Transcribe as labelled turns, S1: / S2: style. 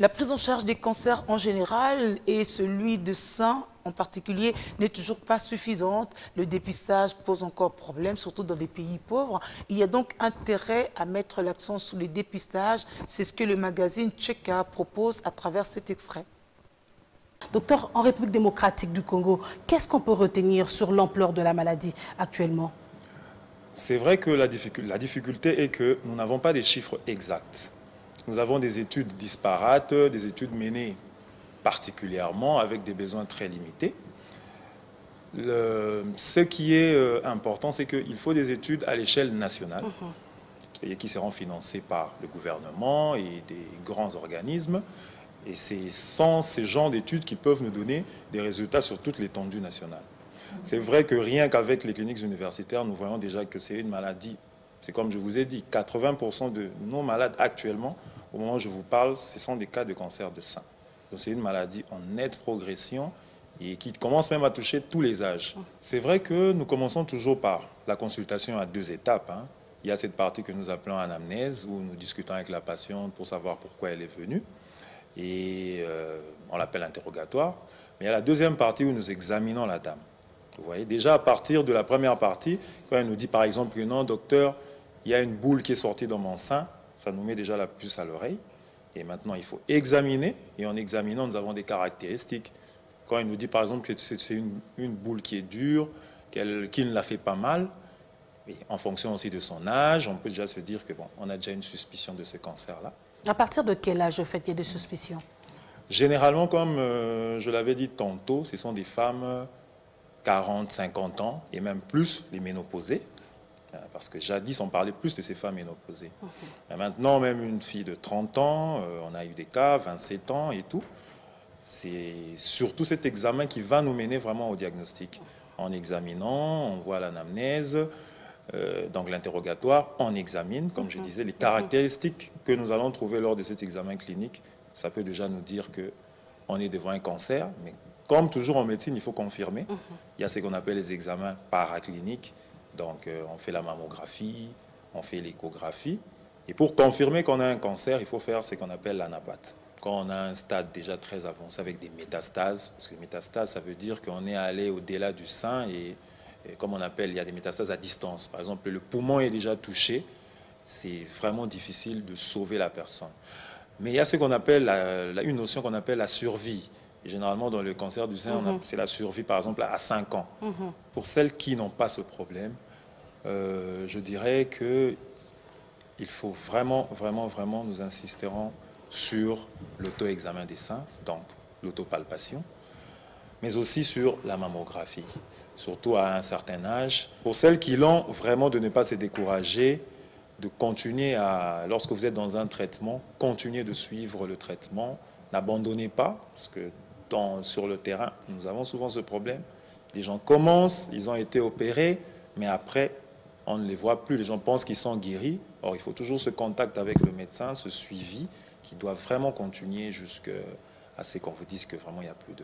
S1: La prise en charge des cancers en général et celui de sein en particulier n'est toujours pas suffisante. Le dépistage pose encore problème, surtout dans des pays pauvres. Il y a donc intérêt à mettre l'accent sur le dépistage. C'est ce que le magazine Tcheka propose à travers cet extrait.
S2: Docteur, en République démocratique du Congo, qu'est-ce qu'on peut retenir sur l'ampleur de la maladie actuellement?
S3: C'est vrai que la difficulté est que nous n'avons pas des chiffres exacts. Nous avons des études disparates, des études menées particulièrement avec des besoins très limités. Ce qui est important, c'est qu'il faut des études à l'échelle nationale qui seront financées par le gouvernement et des grands organismes. Et c'est sans ces genres d'études qui peuvent nous donner des résultats sur toute l'étendue nationale. C'est vrai que rien qu'avec les cliniques universitaires, nous voyons déjà que c'est une maladie. C'est comme je vous ai dit, 80% de nos malades actuellement, au moment où je vous parle, ce sont des cas de cancer de sein. Donc c'est une maladie en nette progression et qui commence même à toucher tous les âges. C'est vrai que nous commençons toujours par la consultation à 2 étapes. Il y a cette partie que nous appelons anamnèse, où nous discutons avec la patiente pour savoir pourquoi elle est venue. Et on l'appelle interrogatoire. Mais il y a la deuxième partie où nous examinons la dame. Vous voyez, déjà à partir de la première partie, quand elle nous dit par exemple que non, docteur, il y a une boule qui est sortie dans mon sein, ça nous met déjà la puce à l'oreille. Et maintenant, il faut examiner. Et en examinant, nous avons des caractéristiques. Quand elle nous dit par exemple que c'est une boule qui est dure, qui ne la fait pas mal, et en fonction aussi de son âge, on peut déjà se dire que bon, on a déjà une suspicion de ce cancer-là.
S2: À partir de quel âge, au fait, il y a des suspicions?
S3: Généralement, comme je l'avais dit tantôt, ce sont des femmes 40, 50 ans et même plus les ménopausées. Parce que jadis, on parlait plus de ces femmes ménopausées. Mais maintenant, même une fille de 30 ans, on a eu des cas, 27 ans et tout. C'est surtout cet examen qui va nous mener vraiment au diagnostic. En examinant, on voit l'anamnèse, donc l'interrogatoire, on examine, comme je disais, les caractéristiques que nous allons trouver lors de cet examen clinique. Ça peut déjà nous dire qu'on est devant un cancer, mais comme toujours en médecine, il faut confirmer. Il y a ce qu'on appelle les examens paracliniques. Donc, on fait la mammographie, on fait l'échographie. Et pour confirmer qu'on a un cancer, il faut faire ce qu'on appelle l'anapathe. Quand on a un stade déjà très avancé avec des métastases, parce que métastases, ça veut dire qu'on est allé au-delà du sein et comme on appelle, il y a des métastases à distance. Par exemple, le poumon est déjà touché, c'est vraiment difficile de sauver la personne. Mais il y a ce qu'on appelle une notion qu'on appelle la survie. Et généralement, dans le cancer du sein, c'est la survie, par exemple, à 5 ans. Pour celles qui n'ont pas ce problème, je dirais qu'il faut vraiment, nous insisterons sur l'auto-examen des seins, donc l'autopalpation, mais aussi sur la mammographie, surtout à un certain âge. Pour celles qui l'ont, vraiment de ne pas se décourager, de continuer à, lorsque vous êtes dans un traitement, continuez de suivre le traitement, n'abandonnez pas, parce que sur le terrain, nous avons souvent ce problème. Les gens commencent, ils ont été opérés, mais après, on ne les voit plus. Les gens pensent qu'ils sont guéris. Or, il faut toujours ce contact avec le médecin, ce suivi, qui doit vraiment continuer jusqu'à ce qu'on vous dise que vraiment il n'y a plus de